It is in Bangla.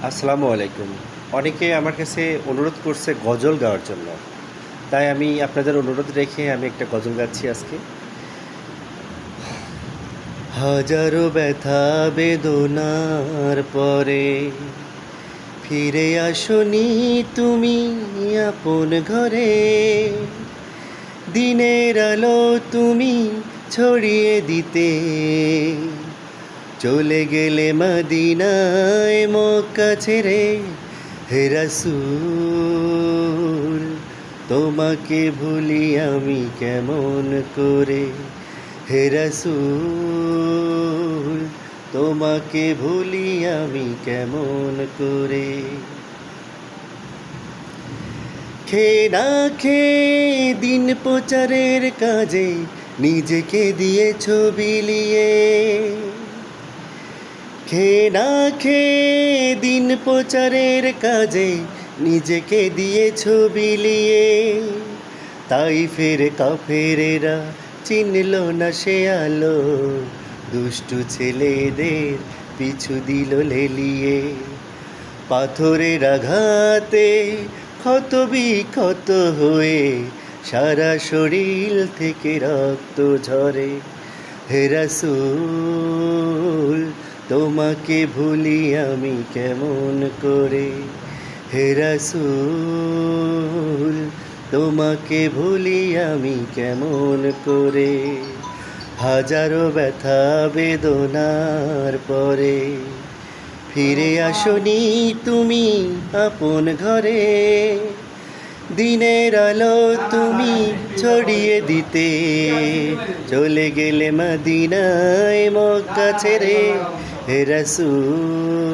আসসালামু আলাইকুম। অনেকে আমার কাছে অনুরোধ করছে গজল গাওয়ার জন্য। তাই আমি আপনাদের অনুরোধ রেখে আমি একটা গজল গাচ্ছি আজকে। হাজারো ব্যথা বেদনার পরে ফিরে আসনি তুমি আপন ঘরে। দিনের আলো তুমি ছড়িয়ে দিতে চলে গেলে মদিনায় মক্কা ছেড়ে। হে রাসূল তোমাকে ভুলি আমি কেমন করে। হে রাসূল তোমাকে ভুলি আমি কেমন করে। খেয়ে না খেয়ে দিন প্রচারের কাজে নিজেকে দিয়েছ বিলিয়ে। খেয়ে না খেয়ে দিন প্রচারের কাজে নিজেকে দিয়েছ বিলিয়ে। তাই ফের কাফেরেরা চিনল না সে আলো, দুষ্টু ছেলেদের পিছু দিল লেলিয়ে। পাথরের আঘাতে ক্ষত বিক্ষত হয়ে সারা শরীর থেকে রক্ত ঝরে। হে রাসূল তোমাকে ভুলি আমি কেমন করে। হে রাসূল তোমাকে ভুলি আমি কেমন করে। হাজারো ব্যথা বেদনার পরে ফিরে আসনি তুমি আপন ঘরে। দিনের আলো তুমি ছড়িয়ে দিতে চলে গেলে মদিনায় মক্কা ছেড়ে। হে রাসূল